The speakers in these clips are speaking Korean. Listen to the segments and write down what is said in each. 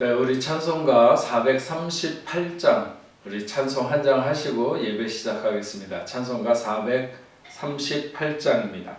네, 우리 찬송가 438장, 우리 찬송 한 장 하시고 예배 시작하겠습니다. 찬송가 438장입니다.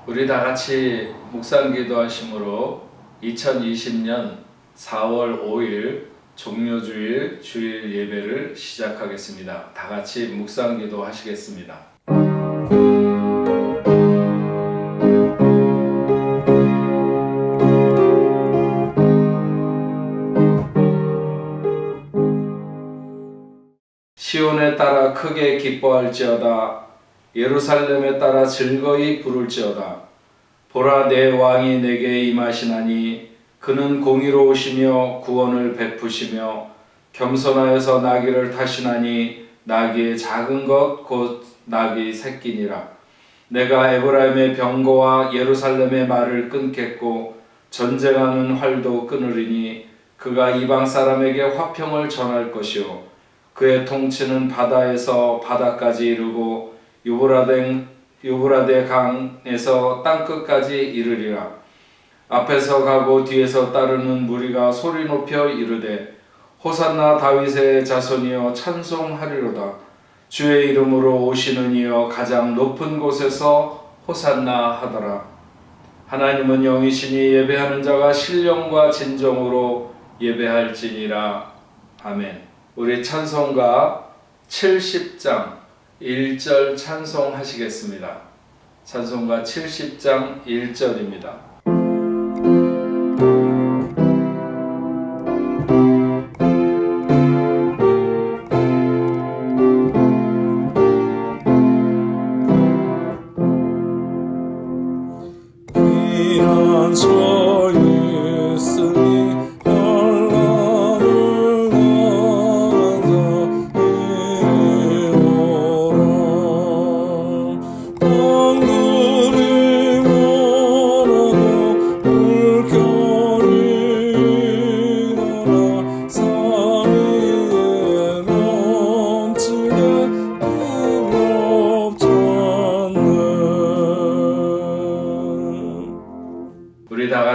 우리 다 같이 묵상 기도하심으로 2020년 4월 5일 종료주일 주일 예배를 시작하겠습니다. 다 같이 묵상 기도하시겠습니다. 시온에 따라 크게 기뻐할지어다. 예루살렘에 따라 즐거이 부를지어다. 보라, 내 왕이 내게 임하시나니 그는 공의로우시며 구원을 베푸시며 겸손하여서 나귀를 타시나니 나귀의 작은 것 곧 나귀 새끼니라. 내가 에브라임의 병거와 예루살렘의 말을 끊겠고 전쟁하는 활도 끊으리니 그가 이방 사람에게 화평을 전할 것이요 그의 통치는 바다에서 바다까지 이르고 유브라데 강에서 땅끝까지 이르리라. 앞에서 가고 뒤에서 따르는 무리가 소리 높여 이르되 호산나 다윗의 자손이여 찬송하리로다. 주의 이름으로 오시는 이여 가장 높은 곳에서 호산나 하더라. 하나님은 영이시니 예배하는 자가 신령과 진정으로 예배할지니라. 아멘. 우리 찬송가 70장 1절 찬송하시겠습니다. 찬송가 70장 1절입니다. 피난처에 있으니 한라를 가져 이리오라.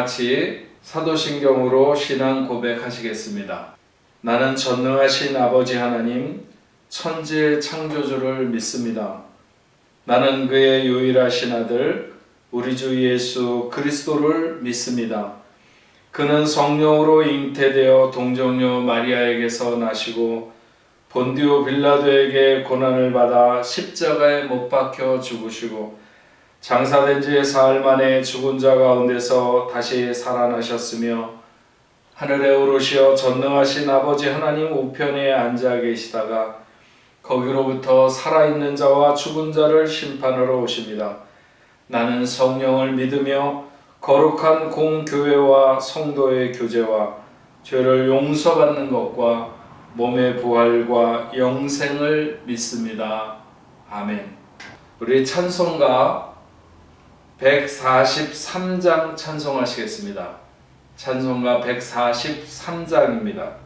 같이 사도신경으로 신앙 고백하시겠습니다. 나는 전능하신 아버지 하나님, 천지의 창조주를 믿습니다. 나는 그의 유일하신 아들, 우리 주 예수 그리스도를 믿습니다. 그는 성령으로 잉태되어 동정녀 마리아에게서 나시고 본디오 빌라도에게 고난을 받아 십자가에 못 박혀 죽으시고 장사된 지 사흘 만에 죽은 자 가운데서 다시 살아나셨으며 하늘에 오르시어 전능하신 아버지 하나님 우편에 앉아 계시다가 거기로부터 살아있는 자와 죽은 자를 심판하러 오십니다. 나는 성령을 믿으며 거룩한 공교회와 성도의 교제와 죄를 용서받는 것과 몸의 부활과 영생을 믿습니다. 아멘. 우리 찬송가 143장 찬송하시겠습니다. 찬송가 143장입니다.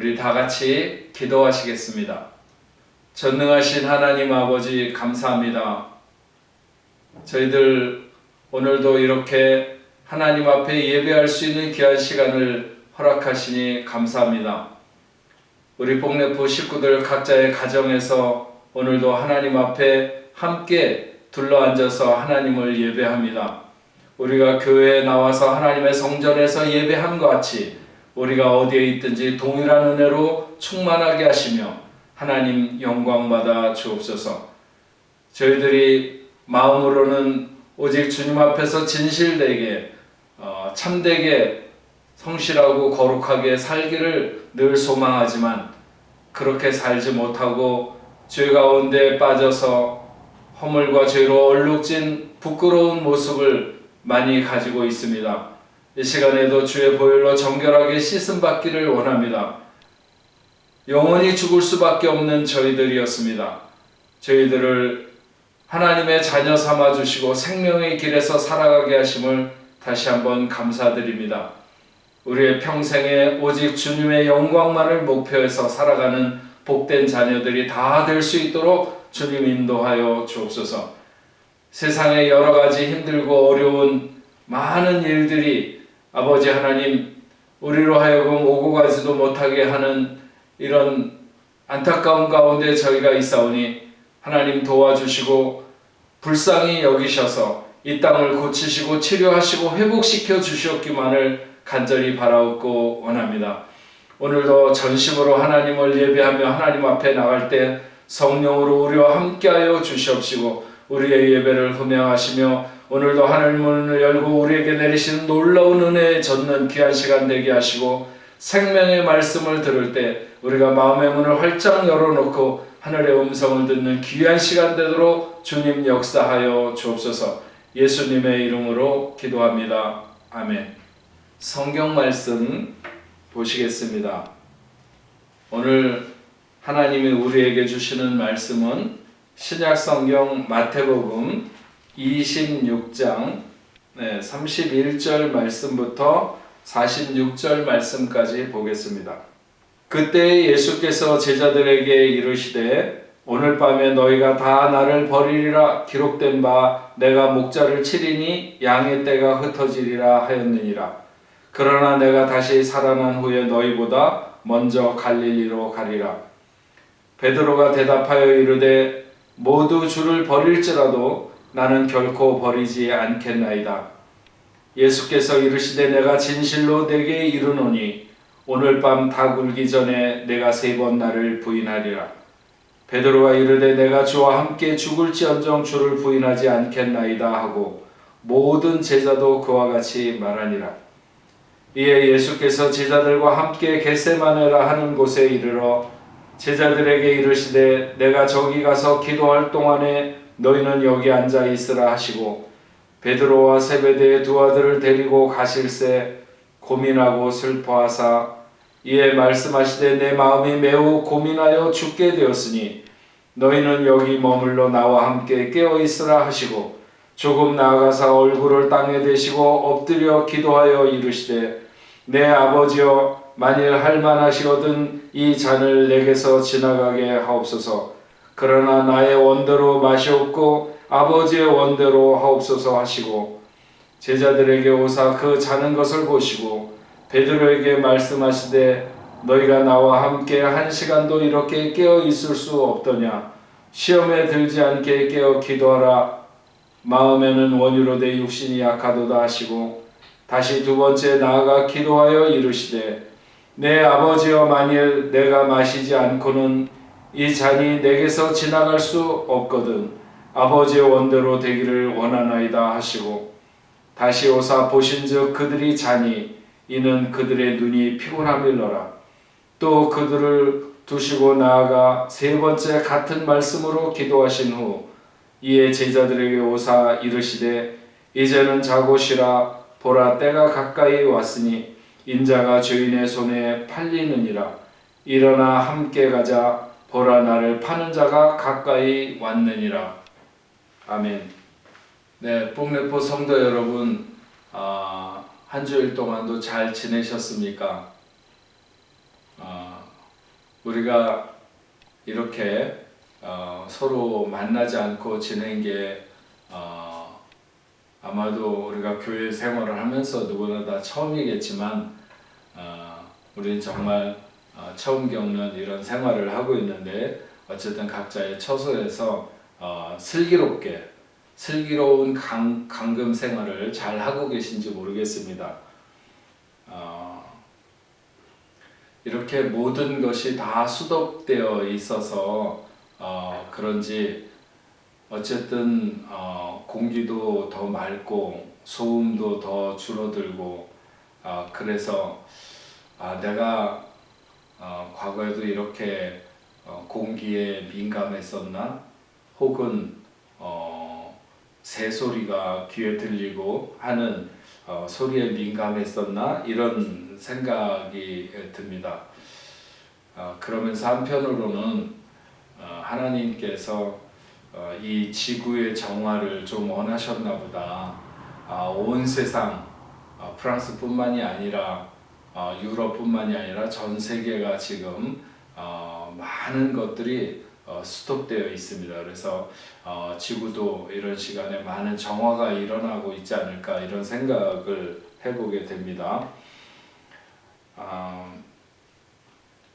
우리 다 같이 기도하시겠습니다. 전능하신 하나님 아버지 감사합니다. 저희들 오늘도 이렇게 하나님 앞에 예배할 수 있는 귀한 시간을 허락하시니 감사합니다. 우리 복내포 식구들 각자의 가정에서 오늘도 하나님 앞에 함께 둘러앉아서 하나님을 예배합니다. 우리가 교회에 나와서 하나님의 성전에서 예배함과 같이 우리가 어디에 있든지 동일한 은혜로 충만하게 하시며 하나님 영광 받아 주옵소서. 저희들이 마음으로는 오직 주님 앞에서 진실되게 참되게 성실하고 거룩하게 살기를 늘 소망하지만 그렇게 살지 못하고 죄 가운데 빠져서 허물과 죄로 얼룩진 부끄러운 모습을 많이 가지고 있습니다. 이 시간에도 주의 보혈로 정결하게 씻음 받기를 원합니다. 영원히 죽을 수밖에 없는 저희들이었습니다. 저희들을 하나님의 자녀 삼아 주시고 생명의 길에서 살아가게 하심을 다시 한번 감사드립니다. 우리의 평생에 오직 주님의 영광만을 목표해서 살아가는 복된 자녀들이 다 될 수 있도록 주님 인도하여 주옵소서. 세상에 여러 가지 힘들고 어려운 많은 일들이 아버지 하나님 우리로 하여금 오고 가지도 못하게 하는 이런 안타까운 가운데 저희가 있사오니 하나님 도와주시고 불쌍히 여기셔서 이 땅을 고치시고 치료하시고 회복시켜 주시옵기만을 간절히 바라옵고 원합니다. 오늘도 전심으로 하나님을 예배하며 하나님 앞에 나갈 때 성령으로 우리와 함께하여 주시옵시고 우리의 예배를 흠양하시며 오늘도 하늘 문을 열고 우리에게 내리시는 놀라운 은혜에 젖는 귀한 시간 되게 하시고 생명의 말씀을 들을 때 우리가 마음의 문을 활짝 열어놓고 하늘의 음성을 듣는 귀한 시간 되도록 주님 역사하여 주옵소서. 예수님의 이름으로 기도합니다. 아멘. 성경 말씀 보시겠습니다. 오늘 하나님이 우리에게 주시는 말씀은 신약 성경 마태복음 26장 31절 말씀부터 46절 말씀까지 보겠습니다. 그때 예수께서 제자들에게 이르시되 오늘 밤에 너희가 다 나를 버리리라 기록된 바 내가 목자를 치리니 양의 떼가 흩어지리라 하였느니라. 그러나 내가 다시 살아난 후에 너희보다 먼저 갈릴리로 가리라. 베드로가 대답하여 이르되 모두 주를 버릴지라도 나는 결코 버리지 않겠나이다. 예수께서 이르시되 내가 진실로 내게 이르노니 오늘 밤 다 굴기 전에 내가 3번 나를 부인하리라. 베드로가 이르되 내가 주와 함께 죽을지언정 주를 부인하지 않겠나이다 하고 모든 제자도 그와 같이 말하니라. 이에 예수께서 제자들과 함께 겟세마네라 하는 곳에 이르러 제자들에게 이르시되 내가 저기 가서 기도할 동안에 너희는 여기 앉아 있으라 하시고 베드로와 세베대의 두 아들을 데리고 가실새 고민하고 슬퍼하사 이에 말씀하시되 내 마음이 매우 고민하여 죽게 되었으니 너희는 여기 머물러 나와 함께 깨어 있으라 하시고 조금 나아가사 얼굴을 땅에 대시고 엎드려 기도하여 이르시되 내 아버지여 만일 할만하시거든 이 잔을 내게서 지나가게 하옵소서. 그러나 나의 원대로 마시옵고 아버지의 원대로 하옵소서 하시고 제자들에게 오사 그 자는 것을 보시고 베드로에게 말씀하시되 너희가 나와 함께 1시간도 이렇게 깨어 있을 수 없더냐. 시험에 들지 않게 깨어 기도하라. 마음에는 원유로되 육신이 약하도다 하시고 다시 2번째 나아가 기도하여 이르시되 내 아버지여 만일 내가 마시지 않고는 이 잔이 내게서 지나갈 수 없거든 아버지의 원대로 되기를 원하나이다 하시고 다시 오사 보신즉 그들이 자니 이는 그들의 눈이 피곤함일러라. 또 그들을 두시고 나아가 3번째 같은 말씀으로 기도하신 후 이에 제자들에게 오사 이르시되 이제는 자고 쉬라. 보라 때가 가까이 왔으니 인자가 죄인의 손에 팔리느니라. 일어나 함께 가자. 보라 나를 파는 자가 가까이 왔느니라. 아멘. 네, 뽕레포 성도 여러분, 한 주일 동안도 잘 지내셨습니까? 우리가 이렇게 서로 만나지 않고 지낸 게 아마도 우리가 교회 생활을 하면서 누구나 다 처음이겠지만 우리는 정말 처음 겪는 이런 생활을 하고 있는데 어쨌든 각자의 처소에서 슬기로운 강금 생활을 잘 하고 계신지 모르겠습니다. 이렇게 모든 것이 다 수독되어 있어서 그런지 어쨌든 공기도 더 맑고 소음도 더 줄어들고 그래서 내가 과거에도 이렇게 공기에 민감했었나? 혹은 새소리가 귀에 들리고 하는 소리에 민감했었나? 이런 생각이 듭니다. 그러면서 한편으로는 하나님께서 이 지구의 정화를 좀 원하셨나 보다. 온 세상, 프랑스뿐만이 아니라 유럽뿐만이 아니라 전 세계가 지금 많은 것들이 스톱되어 있습니다. 그래서 지구도 이런 시간에 많은 정화가 일어나고 있지 않을까 이런 생각을 해보게 됩니다.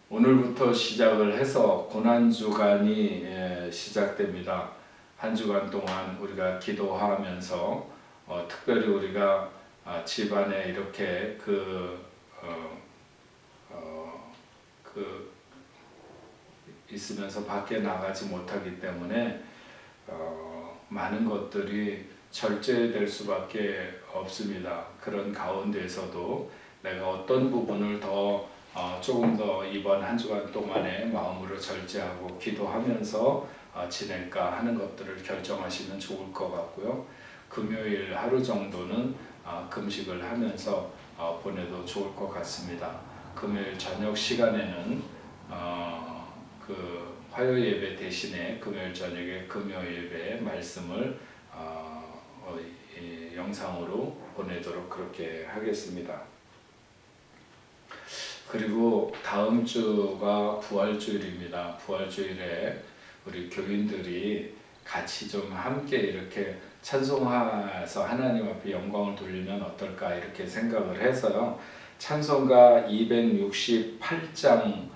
오늘부터 시작을 해서 고난주간이 시작됩니다. 한 주간 동안 우리가 기도하면서 특별히 우리가 집안에 이렇게 있으면서 밖에 나가지 못하기 때문에 많은 것들이 절제될 수밖에 없습니다. 그런 가운데서도 내가 어떤 부분을 더 조금 더 이번 한 주간 동안에 마음으로 절제하고 기도하면서 지낼까 하는 것들을 결정하시면 좋을 것 같고요. 금요일 하루 정도는 금식을 하면서 보내도 좋을 것 같습니다. 금요일 저녁 시간에는 화요 예배 대신에 금요일 저녁에 금요 예배 말씀을 영상으로 보내도록 그렇게 하겠습니다. 그리고 다음 주가 부활주일입니다. 부활주일에 우리 교인들이 같이 좀 함께 이렇게 찬송해서 하나님 앞에 영광을 돌리면 어떨까 이렇게 생각을 해서요. 찬송가 268장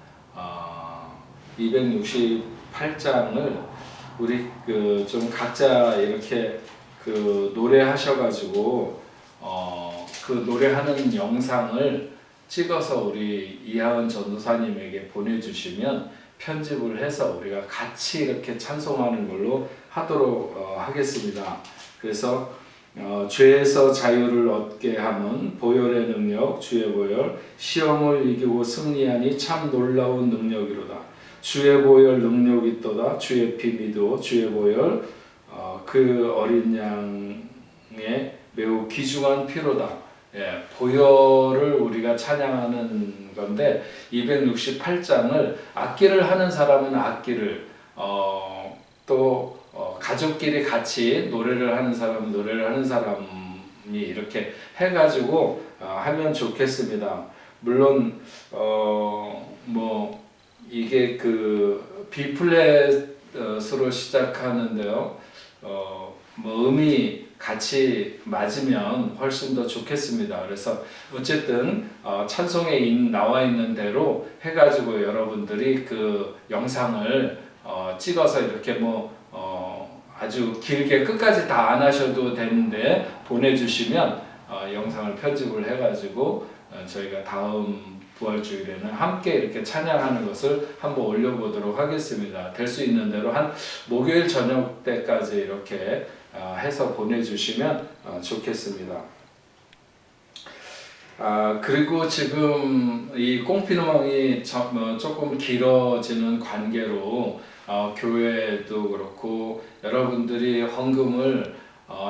268장을 우리 좀 각자 이렇게 노래하셔가지고 노래하는 영상을 찍어서 우리 이하은 전도사님에게 보내주시면 편집을 해서 우리가 같이 이렇게 찬송하는 걸로 하도록 하겠습니다. 그래서 죄에서 자유를 얻게 함은 보혈의 능력, 주의 보혈, 시험을 이기고 승리하니 참 놀라운 능력이로다. 주의 보혈 능력이 있도다. 주의 피 믿어 주의 보혈 그 어린 양의 매우 귀중한 피로다. 보혈을 우리가 찬양하는 건데 268장을 악기를 하는 사람은 악기를 또 가족끼리 같이 노래를 하는 사람은 노래를 하는 사람이 이렇게 해가지고 하면 좋겠습니다. 물론 이게 B 플랫으로 시작하는데요. 음이 같이 맞으면 훨씬 더 좋겠습니다. 그래서 어쨌든 찬송에 나와 있는 대로 해가지고 여러분들이 그 영상을 찍어서 이렇게 아주 길게 끝까지 다 안 하셔도 되는데 보내주시면 영상을 편집을 해가지고 저희가 다음 부활주일에는 함께 이렇게 찬양하는 것을 한번 올려보도록 하겠습니다. 될 수 있는 대로 한 목요일 저녁 때까지 이렇게 해서 보내주시면 좋겠습니다. 그리고 지금 이 꽁피노망이 조금 길어지는 관계로 교회도 그렇고 여러분들이 헌금을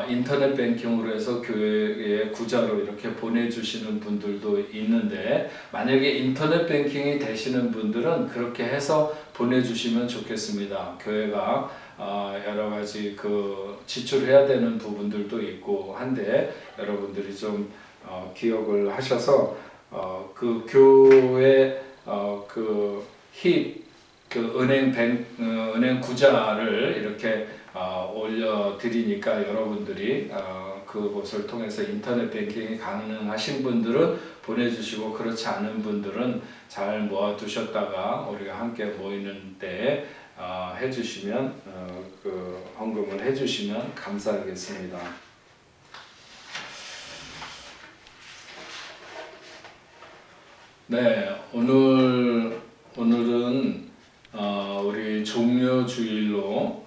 인터넷 뱅킹으로 해서 교회에 구자로 이렇게 보내주시는 분들도 있는데 만약에 인터넷 뱅킹이 되시는 분들은 그렇게 해서 보내주시면 좋겠습니다. 교회가 여러 가지 지출해야 되는 부분들도 있고 한데 여러분들이 좀 기억을 하셔서 그 교회 은행 구자를 이렇게 올려드리니까 여러분들이 그곳을 통해서 인터넷 뱅킹이 가능하신 분들은 보내주시고 그렇지 않은 분들은 잘 모아두셨다가 우리가 함께 모이는 때 해주시면 헌금을 해주시면 감사하겠습니다. 네, 오늘 오늘은 우리 종료주일로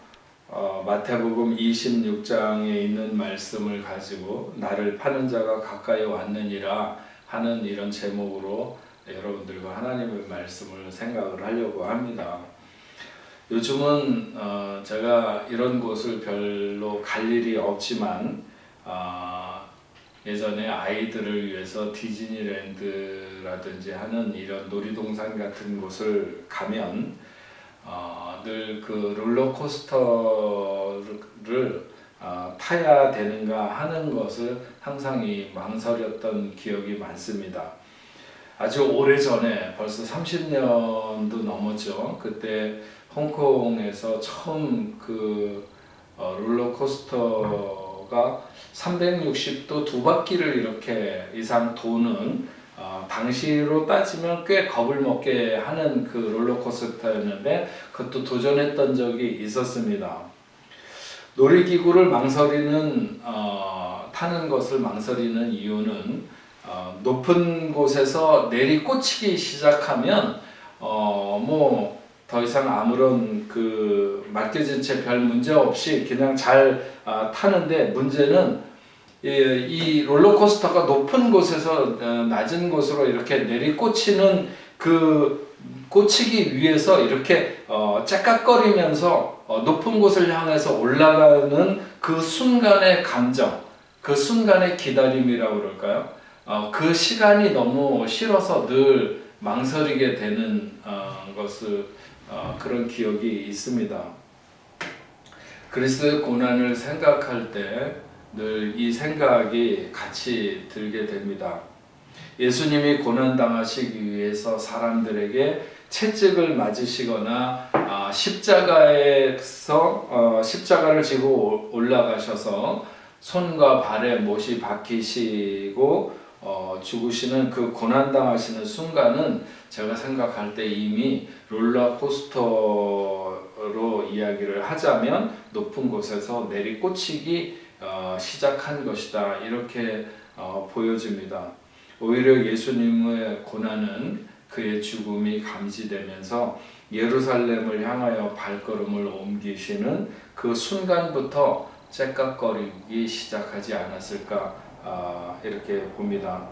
마태복음 26장에 있는 말씀을 가지고 나를 파는 자가 가까이 왔느니라 하는 이런 제목으로 여러분들과 하나님의 말씀을 생각을 하려고 합니다. 요즘은 제가 이런 곳을 별로 갈 일이 없지만 예전에 아이들을 위해서 디즈니랜드라든지 하는 이런 놀이동산 같은 곳을 가면 늘 그 롤러코스터를 타야 되는가 하는 것을 항상 망설였던 기억이 많습니다. 아주 오래전에 벌써 30년도 넘었죠. 그때 홍콩에서 처음 그 롤러코스터가 360도 두 바퀴를 이렇게 이상 도는 당시로 따지면 꽤 겁을 먹게 하는 그 롤러코스터였는데 그것도 도전했던 적이 있었습니다. 놀이기구를 타는 것을 망설이는 이유는 높은 곳에서 내리꽂히기 시작하면 뭐 더 이상 아무런 그 맡겨진 채 별 문제 없이 그냥 잘 타는데, 문제는 이 롤러코스터가 높은 곳에서 낮은 곳으로 이렇게 내리꽂히는 그 꽂히기 위해서 이렇게 째깍거리면서 높은 곳을 향해서 올라가는 그 순간의 감정, 그 순간의 기다림이라고 그럴까요? 그 시간이 너무 싫어서 늘 망설이게 되는 그런 기억이 있습니다. 그리스도의 고난을 생각할 때 늘 이 생각이 같이 들게 됩니다. 예수님이 고난당하시기 위해서 사람들에게 채찍을 맞으시거나 십자가를 지고 올라가셔서 손과 발에 못이 박히시고 죽으시는 그 고난당하시는 순간은 제가 생각할 때 이미 롤러코스터로 이야기를 하자면 높은 곳에서 내리꽂히기 시작한 것이다, 이렇게 보여집니다. 오히려 예수님의 고난은 그의 죽음이 감지되면서 예루살렘을 향하여 발걸음을 옮기시는 그 순간부터 째깍거리기 시작하지 않았을까, 이렇게 봅니다.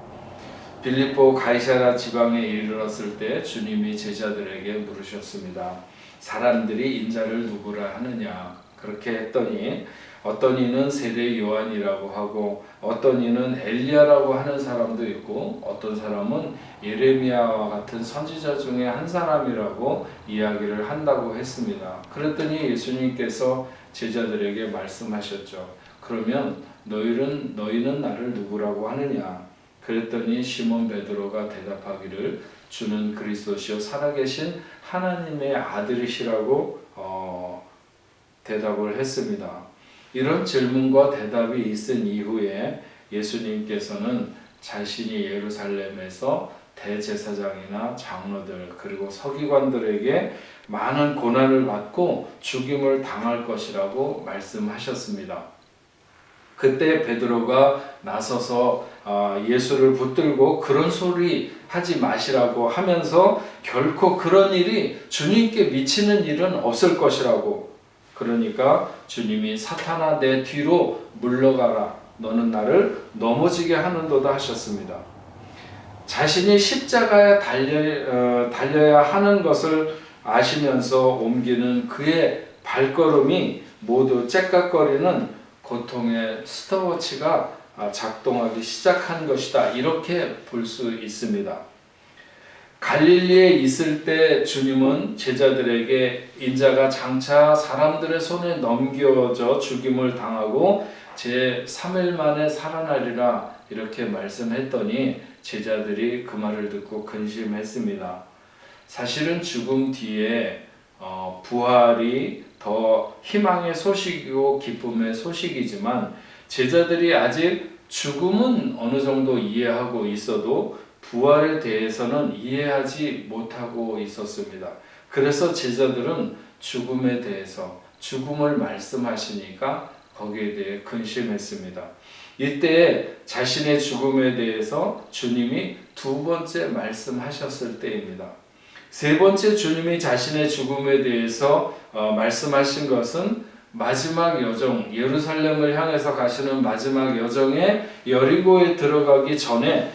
빌립보 가이사랴 지방에 이르렀을 때 주님이 제자들에게 물으셨습니다. 사람들이 인자를 누구라 하느냐? 그렇게 했더니 어떤 이는 세례 요한이라고 하고 어떤 이는 엘리야라고 하는 사람도 있고 어떤 사람은 예레미야와 같은 선지자 중에 한 사람이라고 이야기를 한다고 했습니다. 그랬더니 예수님께서 제자들에게 말씀하셨죠. 그러면 너희는 나를 누구라고 하느냐? 그랬더니 시몬 베드로가 대답하기를 주는 그리스도시요 살아계신 하나님의 아들이시라고 대답을 했습니다. 이런 질문과 대답이 있은 이후에 예수님께서는 자신이 예루살렘에서 대제사장이나 장로들 그리고 서기관들에게 많은 고난을 받고 죽임을 당할 것이라고 말씀하셨습니다. 그때 베드로가 나서서 예수를 붙들고 그런 소리 하지 마시라고 하면서 결코 그런 일이 주님께 미치는 일은 없을 것이라고, 그러니까 주님이 사탄아 내 뒤로 물러가라, 너는 나를 넘어지게 하는도다 하셨습니다. 자신이 십자가에 달려야 하는 것을 아시면서 옮기는 그의 발걸음이 모두 째깍거리는 고통의 스톱워치가 작동하기 시작한 것이다, 이렇게 볼 수 있습니다. 갈릴리에 있을 때 주님은 제자들에게 인자가 장차 사람들의 손에 넘겨져 죽임을 당하고 제3일 만에 살아나리라, 이렇게 말씀했더니 제자들이 그 말을 듣고 근심했습니다. 사실은 죽음 뒤에 부활이 더 희망의 소식이고 기쁨의 소식이지만 제자들이 아직 죽음은 어느 정도 이해하고 있어도 부활에 대해서는 이해하지 못하고 있었습니다. 그래서 제자들은 죽음에 대해서, 죽음을 말씀하시니까 거기에 대해 근심했습니다. 이때 자신의 죽음에 대해서 주님이 두 번째 말씀하셨을 때입니다. 세 번째 주님이 자신의 죽음에 대해서 말씀하신 것은 마지막 여정, 예루살렘을 향해서 가시는 마지막 여정에 여리고에 들어가기 전에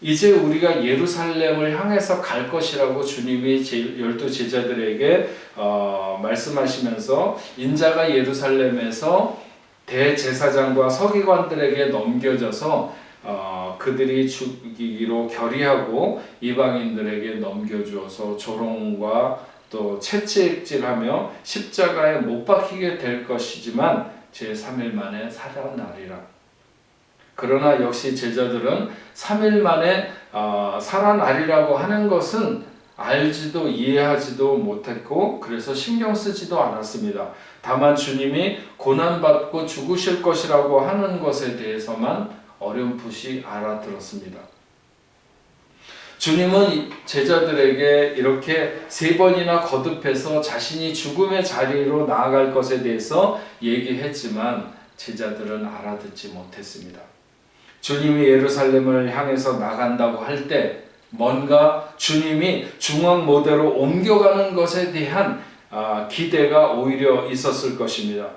이제 우리가 예루살렘을 향해서 갈 것이라고 주님이 12 제자들에게 말씀하시면서 인자가 예루살렘에서 대제사장과 서기관들에게 넘겨져서 그들이 죽이기로 결의하고 이방인들에게 넘겨주어서 조롱과 또 채찍질하며 십자가에 못 박히게 될 것이지만 제3일 만에 살아나리라. 그러나 역시 제자들은 3일 만에 살아나리라고 하는 것은 알지도 이해하지도 못했고 그래서 신경 쓰지도 않았습니다. 다만 주님이 고난받고 죽으실 것이라고 하는 것에 대해서만 어렴풋이 알아들었습니다. 주님은 제자들에게 이렇게 3번이나 거듭해서 자신이 죽음의 자리로 나아갈 것에 대해서 얘기했지만 제자들은 알아듣지 못했습니다. 주님이 예루살렘을 향해서 나간다고 할 때 뭔가 주님이 중앙 무대로 옮겨가는 것에 대한 기대가 오히려 있었을 것입니다.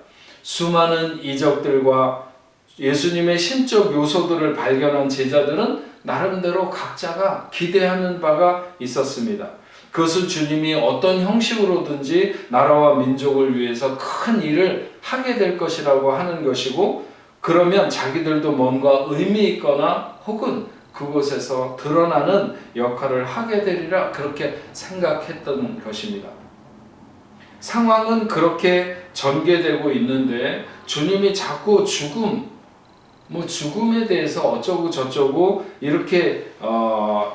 수많은 이적들과 예수님의 신적 요소들을 발견한 제자들은 나름대로 각자가 기대하는 바가 있었습니다. 그것은 주님이 어떤 형식으로든지 나라와 민족을 위해서 큰 일을 하게 될 것이라고 하는 것이고, 그러면 자기들도 뭔가 의미 있거나 혹은 그곳에서 드러나는 역할을 하게 되리라 그렇게 생각했던 것입니다. 상황은 그렇게 전개되고 있는데 주님이 자꾸 죽음에 대해서 어쩌고 저쩌고 이렇게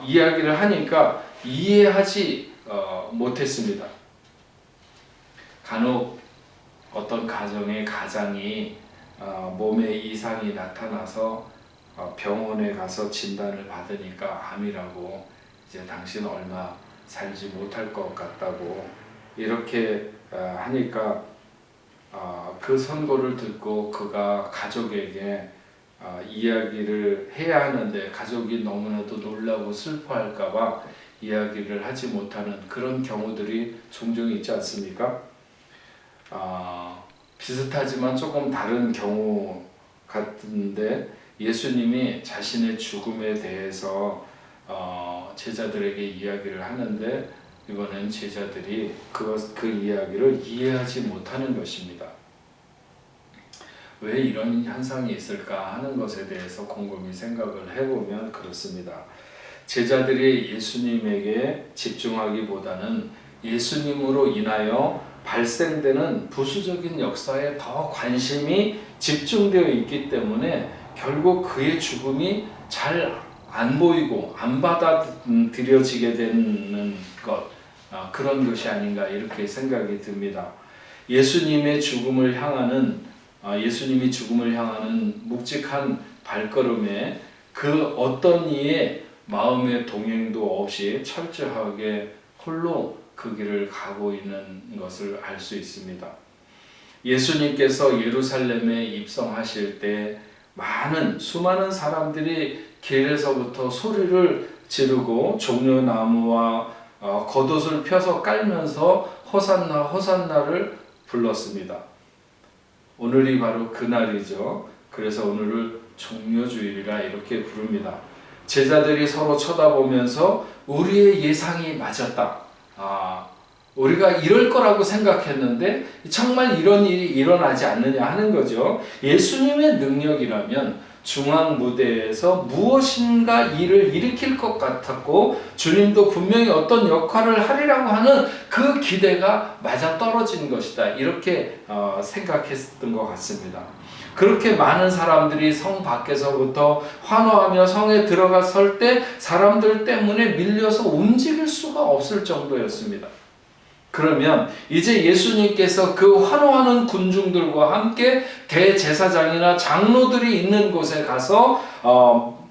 이야기를 하니까 이해하지 못했습니다. 간혹 어떤 가정의 가장이 몸에 이상이 나타나서 병원에 가서 진단을 받으니까 암이라고, 이제 당신 얼마 살지 못할 것 같다고 이렇게 하니까 그 선고를 듣고 그가 가족에게 이야기를 해야 하는데 가족이 너무나도 놀라고 슬퍼할까봐 이야기를 하지 못하는 그런 경우들이 종종 있지 않습니까? 비슷하지만 조금 다른 경우 같은데, 예수님이 자신의 죽음에 대해서 제자들에게 이야기를 하는데 이번엔 제자들이 그 이야기를 이해하지 못하는 것입니다. 왜 이런 현상이 있을까 하는 것에 대해서 곰곰이 생각을 해보면 그렇습니다. 제자들이 예수님에게 집중하기보다는 예수님으로 인하여 발생되는 부수적인 역사에 더 관심이 집중되어 있기 때문에 결국 그의 죽음이 잘 안 보이고 안 받아들여지게 되는 것, 그런 것이 아닌가 이렇게 생각이 듭니다. 예수님이 죽음을 향하는 묵직한 발걸음에 그 어떤 이의 마음의 동행도 없이 철저하게 홀로 그 길을 가고 있는 것을 알 수 있습니다. 예수님께서 예루살렘에 입성하실 때 수많은 사람들이 길에서부터 소리를 지르고 종려나무와 겉옷을 펴서 깔면서 호산나 호산나를 불렀습니다. 오늘이 바로 그날이죠. 그래서 오늘을 종려주일이라 이렇게 부릅니다. 제자들이 서로 쳐다보면서 우리의 예상이 맞았다. 우리가 이럴 거라고 생각했는데 정말 이런 일이 일어나지 않느냐 하는 거죠. 예수님의 능력이라면 중앙 무대에서 무엇인가 일을 일으킬 것 같았고 주님도 분명히 어떤 역할을 하리라고 하는 그 기대가 맞아떨어진 것이다. 이렇게 생각했던 것 같습니다. 그렇게 많은 사람들이 성 밖에서부터 환호하며 성에 들어갔을 때 사람들 때문에 밀려서 움직일 수가 없을 정도였습니다. 그러면 이제 예수님께서 그 환호하는 군중들과 함께 대제사장이나 장로들이 있는 곳에 가서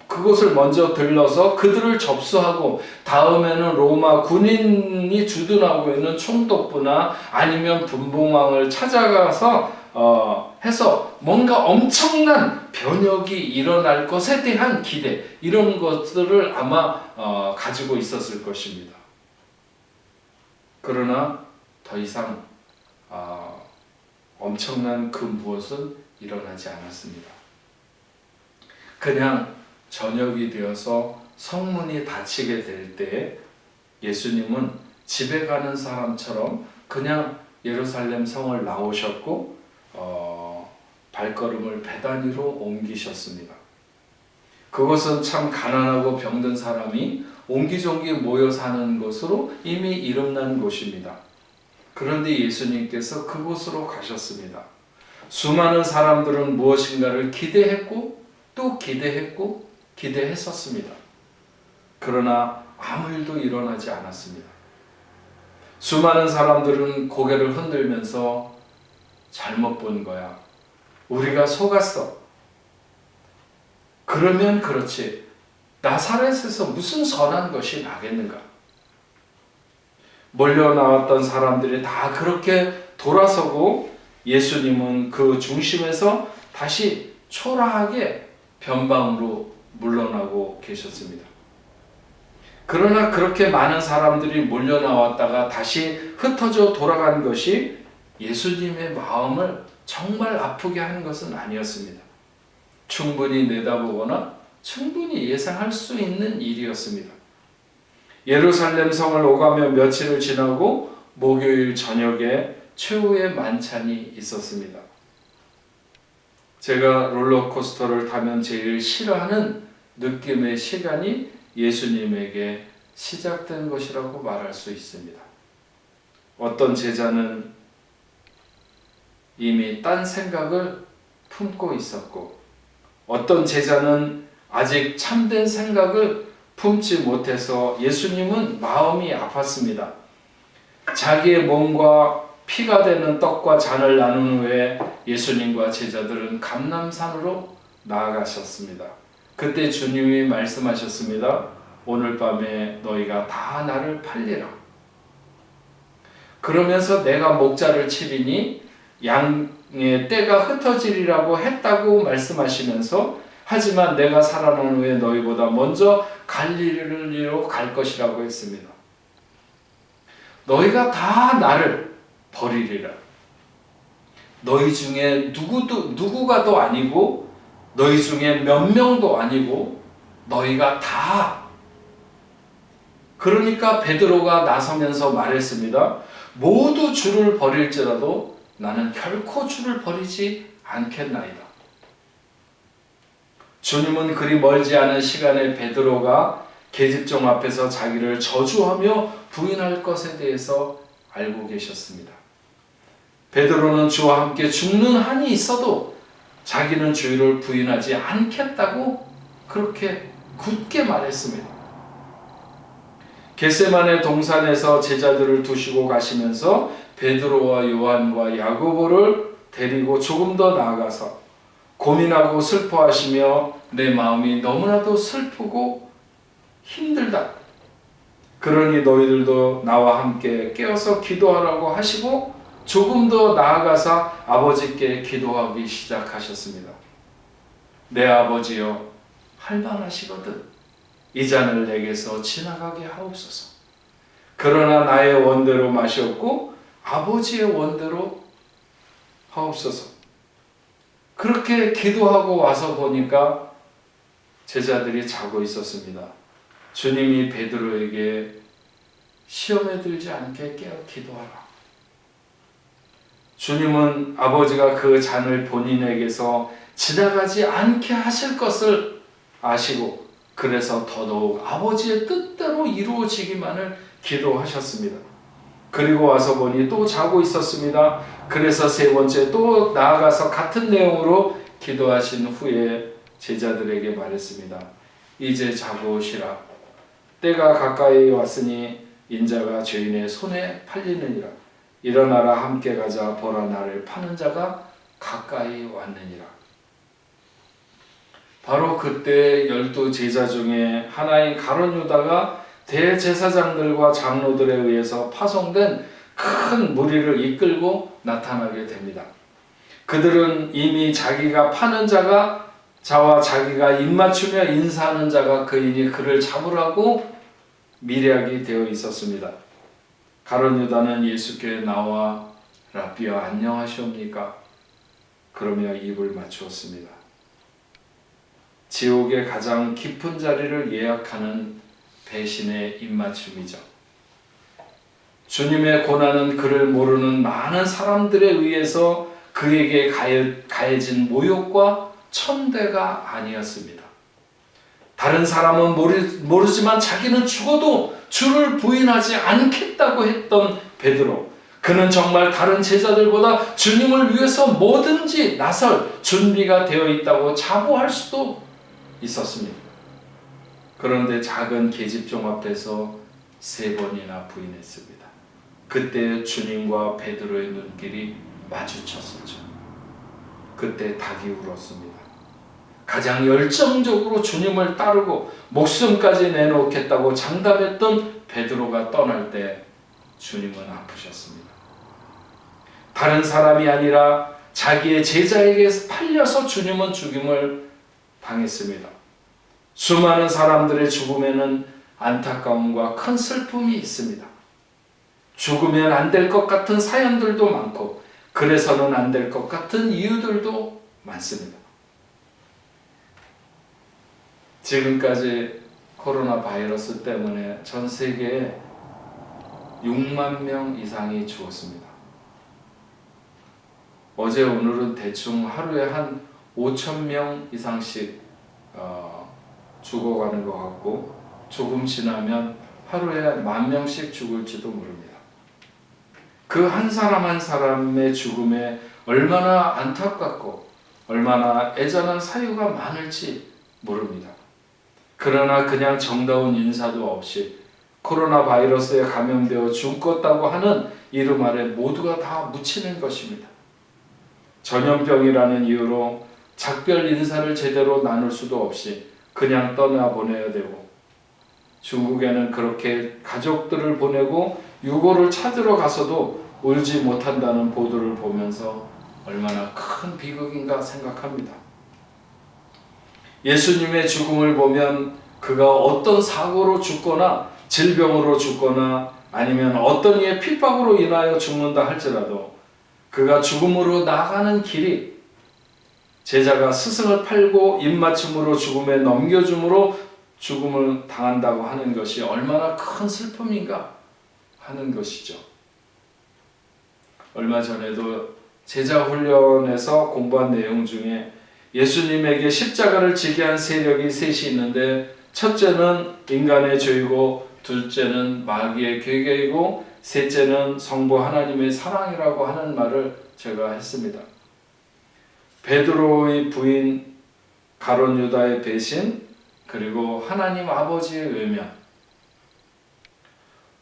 그곳을 먼저 들러서 그들을 접수하고 다음에는 로마 군인이 주둔하고 있는 총독부나 아니면 분봉왕을 찾아가서 해서 뭔가 엄청난 변혁이 일어날 것에 대한 기대, 이런 것들을 아마 가지고 있었을 것입니다. 그러나 더 이상 엄청난 그 무엇은 일어나지 않았습니다. 그냥 저녁이 되어서 성문이 닫히게 될 때 예수님은 집에 가는 사람처럼 그냥 예루살렘 성을 나오셨고 발걸음을 베다니로 옮기셨습니다. 그것은 참 가난하고 병든 사람이 옹기종기 모여 사는 곳으로 이미 이름난 곳입니다. 그런데 예수님께서 그곳으로 가셨습니다. 수많은 사람들은 무엇인가를 기대했고 또 기대했고 기대했었습니다. 그러나 아무 일도 일어나지 않았습니다. 수많은 사람들은 고개를 흔들면서 잘못 본 거야. 우리가 속았어. 그러면 그렇지. 나사렛에서 무슨 선한 것이 나겠는가? 몰려 나왔던 사람들이 다 그렇게 돌아서고 예수님은 그 중심에서 다시 초라하게 변방으로 물러나고 계셨습니다. 그러나 그렇게 많은 사람들이 몰려 나왔다가 다시 흩어져 돌아간 것이 예수님의 마음을 정말 아프게 하는 것은 아니었습니다. 충분히 내다보거나 충분히 예상할 수 있는 일이었습니다. 예루살렘 성을 오가며 며칠을 지나고 목요일 저녁에 최후의 만찬이 있었습니다. 제가 롤러코스터를 타면 제일 싫어하는 느낌의 시간이 예수님에게 시작된 것이라고 말할 수 있습니다. 어떤 제자는 이미 딴 생각을 품고 있었고 어떤 제자는 아직 참된 생각을 품지 못해서 예수님은 마음이 아팠습니다. 자기의 몸과 피가 되는 떡과 잔을 나눈 후에 예수님과 제자들은 감람산으로 나아가셨습니다. 그때 주님이 말씀하셨습니다. 오늘 밤에 너희가 다 나를 팔리라. 그러면서 내가 목자를 치리니 양의 떼가 흩어지리라고 했다고 말씀하시면서 하지만 내가 살아난 후에 너희보다 먼저 갈릴리로 갈 것이라고 했습니다. 너희가 다 나를 버리리라. 너희 중에 누구가도 아니고 너희 중에 몇 명도 아니고 너희가 다. 그러니까 베드로가 나서면서 말했습니다. 모두 주를 버릴지라도 나는 결코 주를 버리지 않겠나이다. 주님은 그리 멀지 않은 시간에 베드로가 계집종 앞에서 자기를 저주하며 부인할 것에 대해서 알고 계셨습니다. 베드로는 주와 함께 죽는 한이 있어도 자기는 주를 부인하지 않겠다고 그렇게 굳게 말했습니다. 겟세마네 동산에서 제자들을 두시고 가시면서 베드로와 요한과 야고보를 데리고 조금 더 나아가서 고민하고 슬퍼하시며 내 마음이 너무나도 슬프고 힘들다. 그러니 너희들도 나와 함께 깨어서 기도하라고 하시고 조금 더 나아가서 아버지께 기도하기 시작하셨습니다. 내 아버지여 할만하시거든 이 잔을 내게서 지나가게 하옵소서. 그러나 나의 원대로 마시옵고 아버지의 원대로 하옵소서. 그렇게 기도하고 와서 보니까 제자들이 자고 있었습니다. 주님이 베드로에게 시험에 들지 않게 깨어 기도하라. 주님은 아버지가 그 잔을 본인에게서 지나가지 않게 하실 것을 아시고 그래서 더더욱 아버지의 뜻대로 이루어지기만을 기도하셨습니다. 그리고 와서 보니 또 자고 있었습니다. 그래서 세 번째 또 나아가서 같은 내용으로 기도하신 후에 제자들에게 말했습니다. 이제 자고 오시라. 때가 가까이 왔으니 인자가 죄인의 손에 팔리느니라. 일어나라 함께 가자. 보라 나를 파는 자가 가까이 왔느니라. 바로 그때 12 제자 중에 하나인 가룟 유다가 대제사장들과 장로들에 의해서 파송된 큰 무리를 이끌고 나타나게 됩니다. 그들은 이미 자기가 파는 자와 자기가 입맞추며 인사하는 자가 그이니 그를 잡으라고 미략이 되어 있었습니다. 가룟 유다는 예수께 나와 라비여 안녕하시옵니까? 그러며 입을 맞추었습니다. 지옥의 가장 깊은 자리를 예약하는 배신의 입맞춤이죠. 주님의 고난은 그를 모르는 많은 사람들에 의해서 그에게 가해진 모욕과 천대가 아니었습니다. 다른 사람은 모르지만 자기는 죽어도 주를 부인하지 않겠다고 했던 베드로. 그는 정말 다른 제자들보다 주님을 위해서 뭐든지 나설 준비가 되어 있다고 자부할 수도 있었습니다. 그런데 작은 계집종 앞에서 3번이나 부인했습니다. 그때 주님과 베드로의 눈길이 마주쳤었죠. 그때 닭이 울었습니다. 가장 열정적으로 주님을 따르고 목숨까지 내놓겠다고 장담했던 베드로가 떠날 때 주님은 아프셨습니다. 다른 사람이 아니라 자기의 제자에게 팔려서 주님은 죽임을 당했습니다. 수많은 사람들의 죽음에는 안타까움과 큰 슬픔이 있습니다. 죽으면 안 될 것 같은 사연들도 많고 그래서는 안 될 것 같은 이유들도 많습니다. 지금까지 코로나 바이러스 때문에 전 세계에 6만 명 이상이 죽었습니다. 어제 오늘은 대충 하루에 한 5천 명 이상씩 죽어가는 것 같고 조금 지나면 하루에 10,000명씩 죽을지도 모릅니다. 그 한 사람 한 사람의 죽음에 얼마나 안타깝고 얼마나 애잔한 사유가 많을지 모릅니다. 그러나 그냥 정다운 인사도 없이 코로나 바이러스에 감염되어 죽었다고 하는 이름 아래 모두가 다 묻히는 것입니다. 전염병이라는 이유로 작별 인사를 제대로 나눌 수도 없이 그냥 떠나보내야 되고 중국에는 그렇게 가족들을 보내고 유골을 찾으러 가서도 울지 못한다는 보도를 보면서 얼마나 큰 비극인가 생각합니다. 예수님의 죽음을 보면 그가 어떤 사고로 죽거나 질병으로 죽거나 아니면 어떤 이의 핍박으로 인하여 죽는다 할지라도 그가 죽음으로 나가는 길이 제자가 스승을 팔고 입맞춤으로 죽음에 넘겨줌으로 죽음을 당한다고 하는 것이 얼마나 큰 슬픔인가 하는 것이죠. 얼마 전에도 제자 훈련에서 공부한 내용 중에 예수님에게 십자가를 지게 한 세력이 셋이 있는데 첫째는 인간의 죄이고 둘째는 마귀의 괴계이고 셋째는 성부 하나님의 사랑이라고 하는 말을 제가 했습니다. 베드로의 부인 가룟 유다의 배신 그리고 하나님 아버지의 외면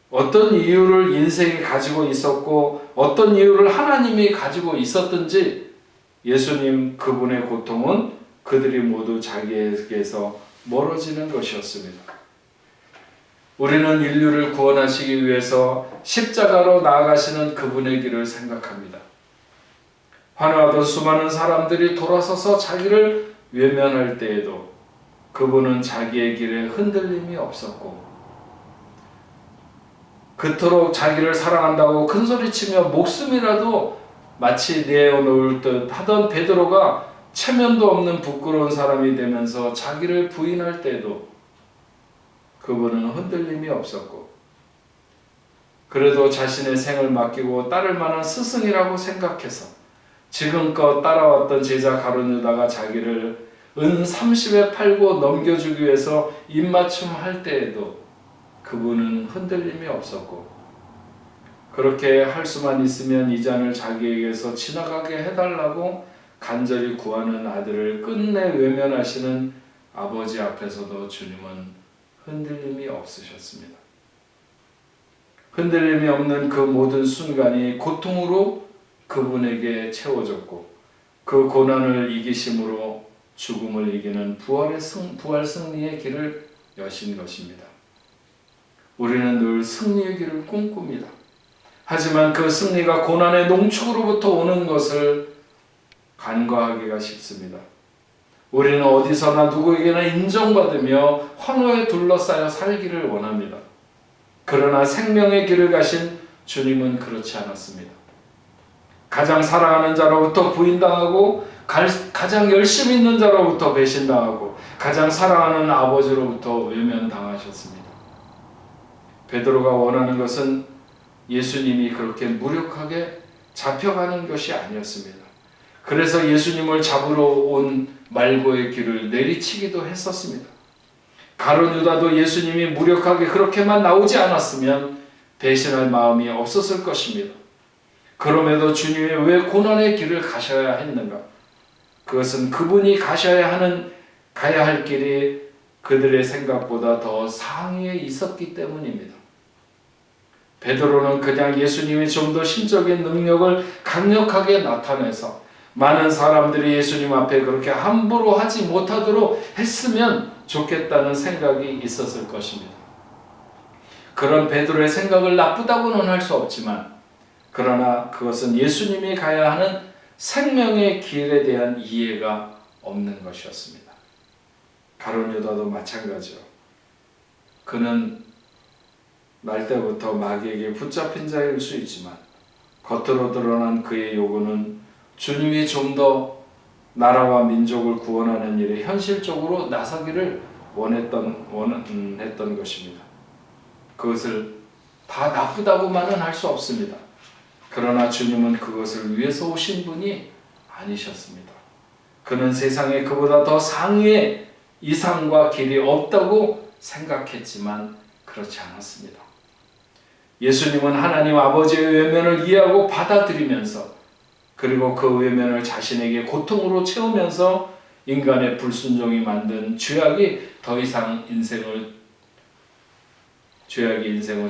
어떤 이유를 인생이 가지고 있었고 어떤 이유를 하나님이 가지고 있었든지 예수님 그분의 고통은 그들이 모두 자기에게서 멀어지는 것이었습니다. 우리는 인류를 구원하시기 위해서 십자가로 나아가시는 그분의 길을 생각합니다. 환호하던 수많은 사람들이 돌아서서 자기를 외면할 때에도 그분은 자기의 길에 흔들림이 없었고 그토록 자기를 사랑한다고 큰소리치며 목숨이라도 마치 내어놓을 듯 하던 베드로가 체면도 없는 부끄러운 사람이 되면서 자기를 부인할 때도 그분은 흔들림이 없었고 그래도 자신의 생을 맡기고 따를 만한 스승이라고 생각해서 지금껏 따라왔던 제자 가룟 유다가 자기를 은 30에 팔고 넘겨주기 위해서 입맞춤 할 때에도 그분은 흔들림이 없었고 그렇게 할 수만 있으면 이 잔을 자기에게서 지나가게 해달라고 간절히 구하는 아들을 끝내 외면하시는 아버지 앞에서도 주님은 흔들림이 없으셨습니다. 흔들림이 없는 그 모든 순간이 고통으로 그분에게 채워졌고 그 고난을 이기심으로 죽음을 이기는 부활 승리의 길을 여신 것입니다. 우리는 늘 승리의 길을 꿈꿉니다. 하지만 그 승리가 고난의 농축으로부터 오는 것을 간과하기가 쉽습니다. 우리는 어디서나 누구에게나 인정받으며 환호에 둘러싸여 살기를 원합니다. 그러나 생명의 길을 가신 주님은 그렇지 않았습니다. 가장 사랑하는 자로부터 부인당하고 가장 열심히 있는 자로부터 배신당하고 가장 사랑하는 아버지로부터 외면당하셨습니다. 베드로가 원하는 것은 예수님이 그렇게 무력하게 잡혀가는 것이 아니었습니다. 그래서 예수님을 잡으러 온 말고의 길을 내리치기도 했었습니다. 가룟 유다도 예수님이 무력하게 그렇게만 나오지 않았으면 배신할 마음이 없었을 것입니다. 그럼에도 주님이 왜 고난의 길을 가셔야 했는가? 그것은 그분이 가야 할 길이 그들의 생각보다 더 상위에 있었기 때문입니다. 베드로는 그냥 예수님이 좀 더 신적인 능력을 강력하게 나타내서 많은 사람들이 예수님 앞에 그렇게 함부로 하지 못하도록 했으면 좋겠다는 생각이 있었을 것입니다. 그런 베드로의 생각을 나쁘다고는 할 수 없지만 그러나 그것은 예수님이 가야 하는 생명의 길에 대한 이해가 없는 것이었습니다. 가룟 유다도 마찬가지요. 그는 날 때부터 마귀에게 붙잡힌 자일 수 있지만 겉으로 드러난 그의 요구는 주님이 좀 더 나라와 민족을 구원하는 일에 현실적으로 나서기를 원했던 것입니다. 그것을 다 나쁘다고만은 할 수 없습니다. 그러나 주님은 그것을 위해서 오신 분이 아니셨습니다. 그는 세상에 그보다 더 상위의 이상과 길이 없다고 생각했지만 그렇지 않았습니다. 예수님은 하나님 아버지의 외면을 이해하고 받아들이면서 그리고 그 외면을 자신에게 고통으로 채우면서 인간의 불순종이 만든 죄악이 더 이상 인생을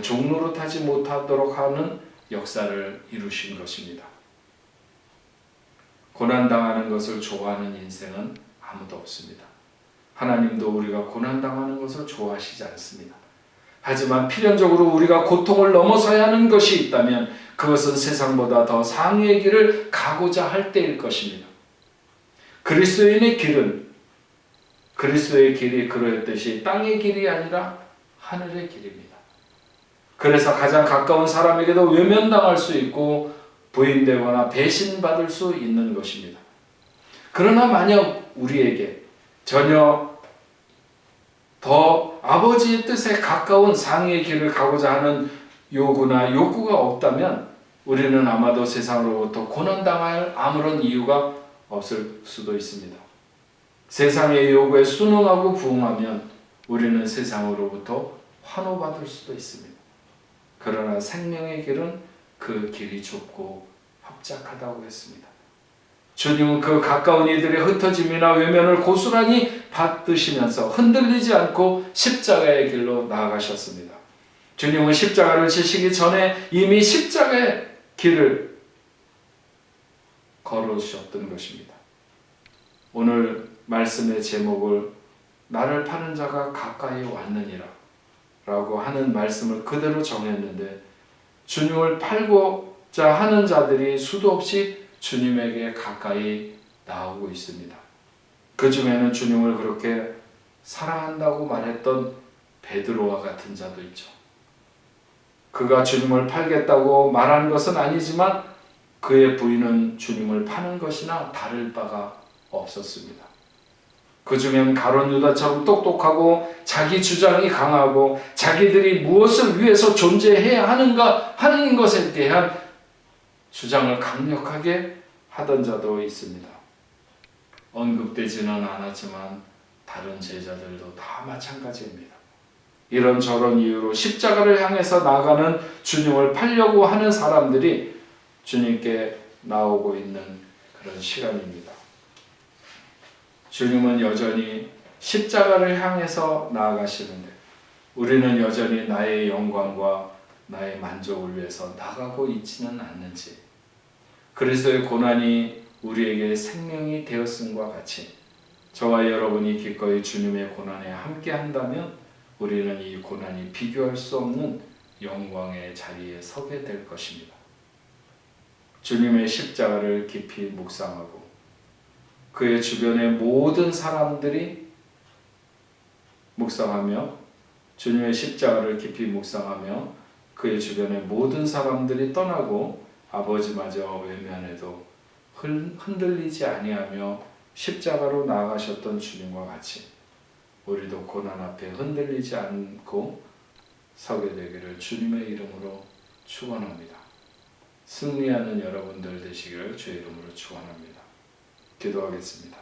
종로로 타지 못하도록 하는 역사를 이루신 것입니다. 고난당하는 것을 좋아하는 인생은 아무도 없습니다. 하나님도 우리가 고난당하는 것을 좋아하시지 않습니다. 하지만 필연적으로 우리가 고통을 넘어서야 하는 것이 있다면 그것은 세상보다 더 상위의 길을 가고자 할 때일 것입니다. 그리스도인의 그리스도의 길이 그러했듯이 땅의 길이 아니라 하늘의 길입니다. 그래서 가장 가까운 사람에게도 외면당할 수 있고 부인되거나 배신받을 수 있는 것입니다. 그러나 만약 우리에게 전혀 더 아버지의 뜻에 가까운 상위의 길을 가고자 하는 요구나 욕구가 없다면 우리는 아마도 세상으로부터 고난당할 아무런 이유가 없을 수도 있습니다. 세상의 요구에 순응하고 부응하면 우리는 세상으로부터 환호받을 수도 있습니다. 그러나 생명의 길은 그 길이 좁고 협착하다고 했습니다. 주님은 그 가까운 이들의 흩어짐이나 외면을 고스란히 받으시면서 흔들리지 않고 십자가의 길로 나아가셨습니다. 주님은 십자가를 지시기 전에 이미 십자가의 길을 걸어주셨던 것입니다. 오늘 말씀의 제목을 나를 파는 자가 가까이 왔느니라 라고 하는 말씀을 그대로 정했는데 주님을 팔고자 하는 자들이 수도 없이 주님에게 가까이 나오고 있습니다. 그 중에는 주님을 그렇게 사랑한다고 말했던 베드로와 같은 자도 있죠. 그가 주님을 팔겠다고 말한 것은 아니지만 그의 부인은 주님을 파는 것이나 다를 바가 없었습니다. 그 중엔 가룟 유다처럼 똑똑하고 자기 주장이 강하고 자기들이 무엇을 위해서 존재해야 하는가 하는 것에 대한 주장을 강력하게 하던 자도 있습니다. 언급되지는 않았지만 다른 제자들도 다 마찬가지입니다. 이런저런 이유로 십자가를 향해서 나가는 주님을 팔려고 하는 사람들이 주님께 나오고 있는 그런 시간입니다. 주님은 여전히 십자가를 향해서 나아가시는데 우리는 여전히 나의 영광과 나의 만족을 위해서 나가고 있지는 않는지, 그리스도의 고난이 우리에게 생명이 되었음과 같이 저와 여러분이 기꺼이 주님의 고난에 함께 한다면 우리는 이 고난이 비교할 수 없는 영광의 자리에 서게 될 것입니다. 주님의 십자가를 깊이 묵상하고 그의 주변의 모든 사람들이 묵상하며 주님의 십자가를 깊이 묵상하며 그의 주변의 모든 사람들이 떠나고 아버지마저 외면해도 흔들리지 아니하며 십자가로 나아가셨던 주님과 같이 우리도 고난 앞에 흔들리지 않고 서게 되기를 주님의 이름으로 축원합니다. 승리하는 여러분들 되시기를 주의 이름으로 축원합니다. 기도하겠습니다.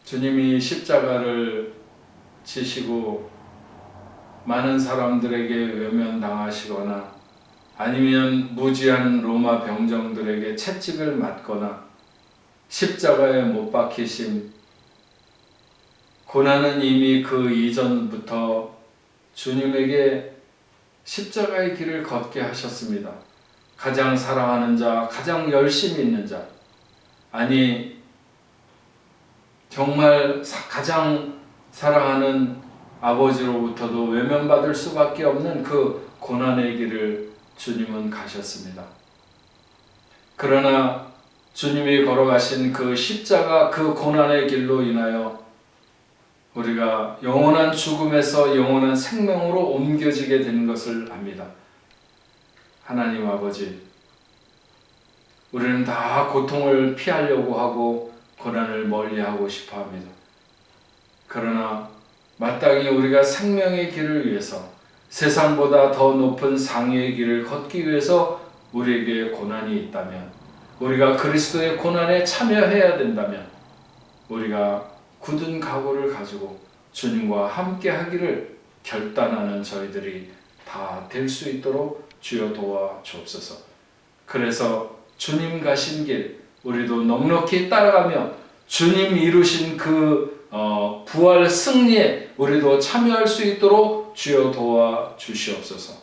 주님이 십자가를 지시고 많은 사람들에게 외면당하시거나 아니면 무지한 로마 병정들에게 채찍을 맞거나 십자가에 못 박히심, 고난은 이미 그 이전부터 주님에게 십자가의 길을 걷게 하셨습니다. 가장 사랑하는 자, 가장 열심히 있는 자, 아니 정말 가장 사랑하는 아버지로부터도 외면받을 수밖에 없는 그 고난의 길을 주님은 가셨습니다. 그러나 주님이 걸어가신 그 십자가 그 고난의 길로 인하여 우리가 영원한 죽음에서 영원한 생명으로 옮겨지게 된 것을 압니다. 하나님 아버지, 우리는 다 고통을 피하려고 하고 고난을 멀리하고 싶어 합니다. 그러나 마땅히 우리가 생명의 길을 위해서 세상보다 더 높은 상의의 길을 걷기 위해서 우리에게 고난이 있다면, 우리가 그리스도의 고난에 참여해야 된다면 우리가 굳은 각오를 가지고 주님과 함께 하기를 결단하는 저희들이 다 될 수 있도록 주여 도와 주옵소서. 그래서 주님 가신 길 우리도 넉넉히 따라가며 주님 이루신 그 부활 승리에 우리도 참여할 수 있도록 주여 도와 주시옵소서.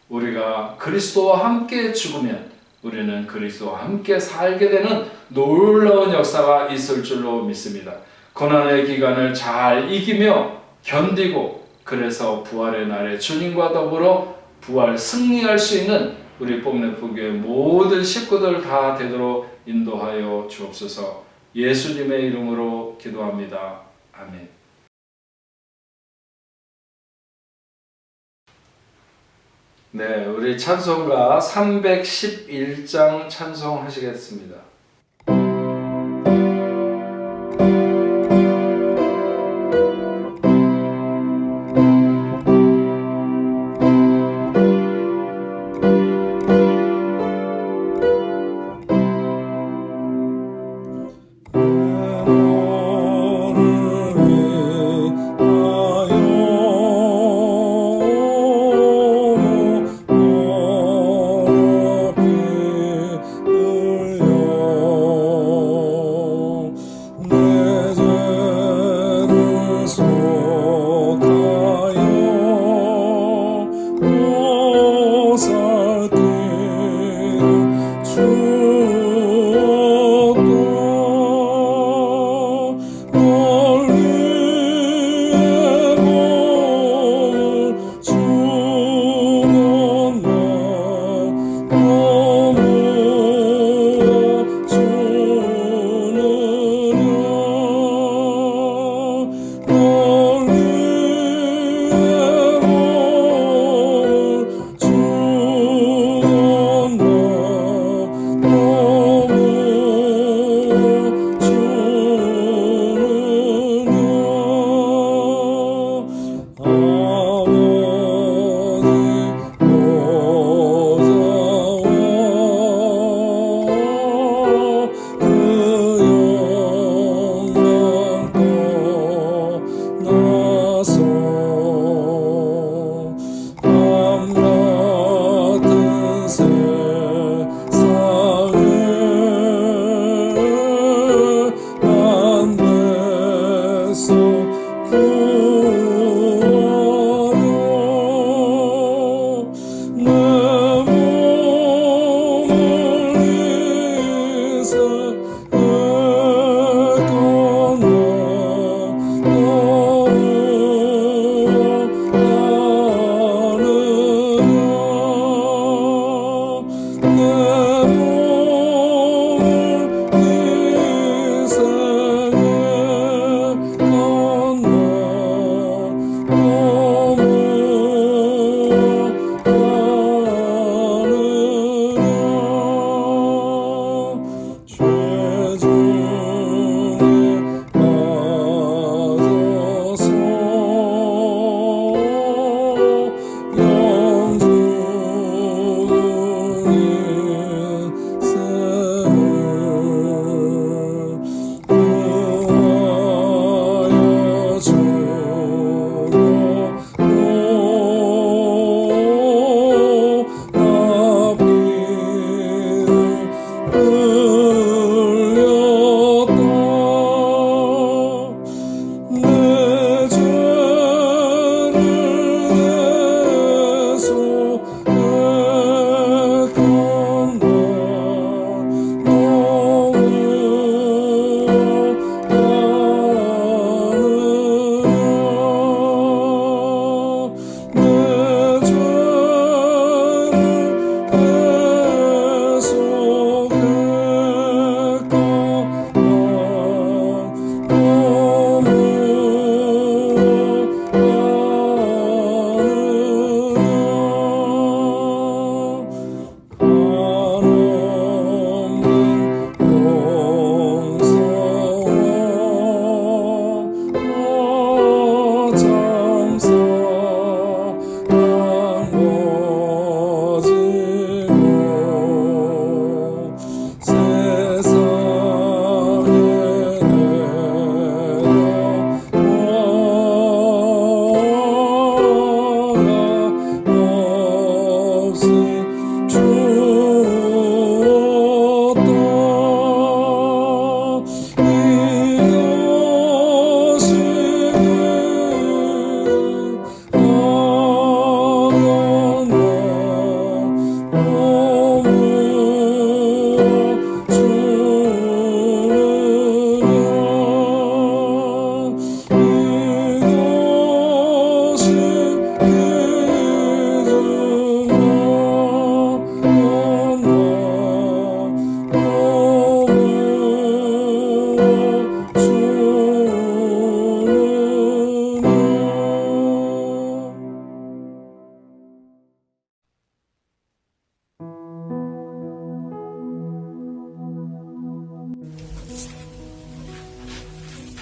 우리가 그리스도와 함께 죽으면 우리는 그리스도와 함께 살게 되는 놀라운 역사가 있을 줄로 믿습니다. 고난의 기간을 잘 이기며 견디고 그래서 부활의 날에 주님과 더불어 부활 승리할 수 있는 우리 뽕네프교회 모든 식구들 다 되도록 인도하여 주옵소서. 예수님의 이름으로 기도합니다. 아멘. 네, 우리 찬송가 311장 찬송하시겠습니다.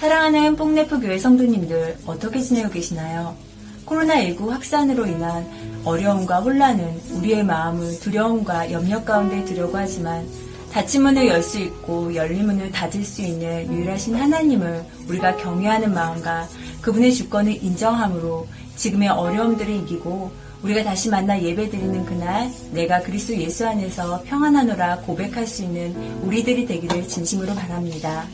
사랑하는 뽕네프 교회 성도님들 어떻게 지내고 계시나요? 코로나19 확산으로 인한 어려움과 혼란은 우리의 마음을 두려움과 염려 가운데 두려고 하지만 닫힌 문을 열 수 있고 열린 문을 닫을 수 있는 유일하신 하나님을 우리가 경외하는 마음과 그분의 주권을 인정함으로 지금의 어려움들을 이기고 우리가 다시 만나 예배드리는 그날 내가 그리스도 예수 안에서 평안하노라 고백할 수 있는 우리들이 되기를 진심으로 바랍니다.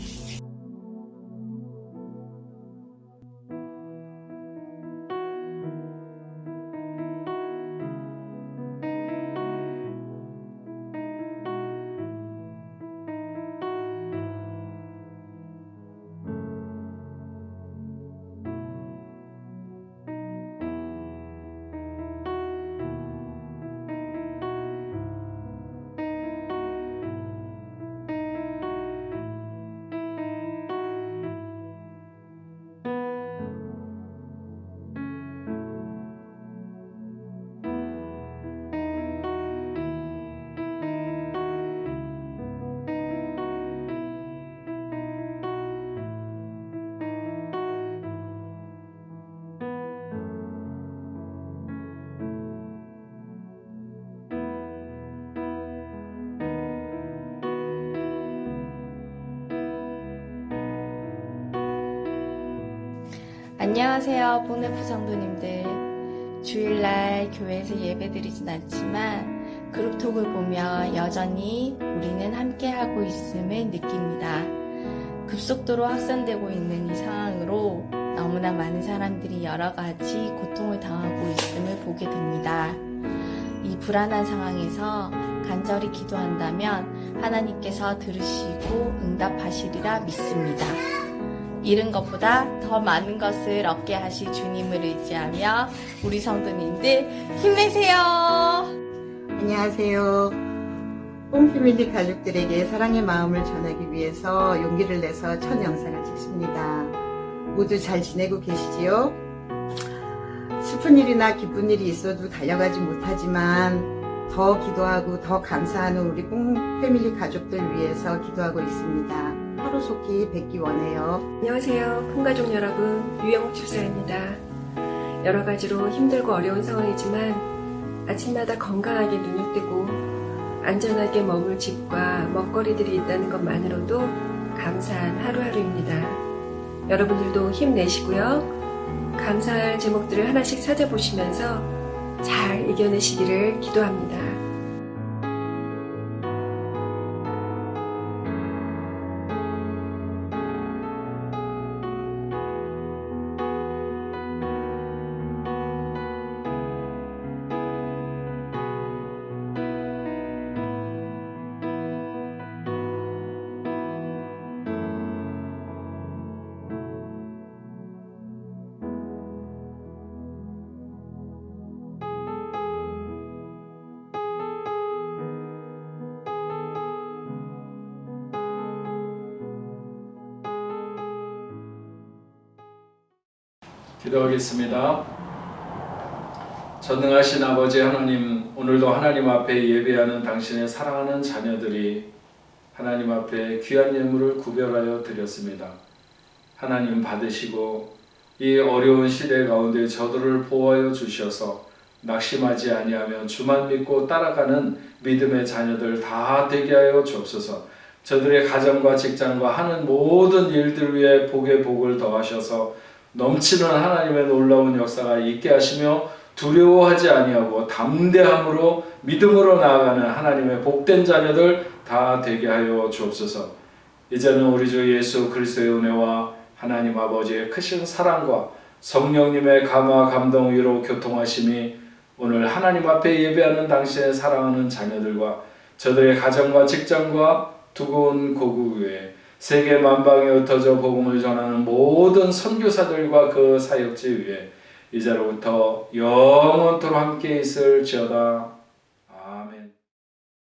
안녕하세요, 뽕네프 성도님들. 주일날 교회에서 예배드리진 않지만 그룹톡을 보며 여전히 우리는 함께하고 있음을 느낍니다. 급속도로 확산되고 있는 이 상황으로 너무나 많은 사람들이 여러 가지 고통을 당하고 있음을 보게 됩니다. 이 불안한 상황에서 간절히 기도한다면 하나님께서 들으시고 응답하시리라 믿습니다. 잃은 것보다 더 많은 것을 얻게 하실 주님을 의지하며 우리 성도님들 힘내세요. 안녕하세요. 뽕패밀리 가족들에게 사랑의 마음을 전하기 위해서 용기를 내서 첫 영상을 찍습니다. 모두 잘 지내고 계시지요? 슬픈 일이나 기쁜 일이 있어도 달려가지 못하지만 더 기도하고 더 감사하는 우리 뽕패밀리 가족들 위해서 기도하고 있습니다. 하루속히 뵙기 원해요. 안녕하세요. 큰가족 여러분, 유영옥 집사입니다. 여러 가지로 힘들고 어려운 상황이지만 아침마다 건강하게 눈을 뜨고 안전하게 머물 집과 먹거리들이 있다는 것만으로도 감사한 하루하루입니다. 여러분들도 힘내시고요. 감사할 제목들을 하나씩 찾아보시면서 잘 이겨내시기를 기도합니다. 기도하겠습니다. 전능하신 아버지 하나님, 오늘도 하나님 앞에 예배하는 당신의 사랑하는 자녀들이 하나님 앞에 귀한 예물을 구별하여 드렸습니다. 하나님 받으시고 이 어려운 시대 가운데 저들을 보호하여 주셔서 낙심하지 아니하며 주만 믿고 따라가는 믿음의 자녀들 다 되게 하여 주옵소서. 저들의 가정과 직장과 하는 모든 일들 위에 복의 복을 더하셔서 넘치는 하나님의 놀라운 역사가 있게 하시며 두려워하지 아니하고 담대함으로 믿음으로 나아가는 하나님의 복된 자녀들 다 되게 하여 주옵소서. 이제는 우리 주 예수 그리스도의 은혜와 하나님 아버지의 크신 사랑과 성령님의 감화 감동 위로 교통하심이 오늘 하나님 앞에 예배하는 당신의 사랑하는 자녀들과 저들의 가정과 직장과 두고온 고국 위에 세계 만방에 흩어져 복음을 전하는 모든 선교사들과 그 사역지 위에 이제로부터 영원토록 함께 있을지어다.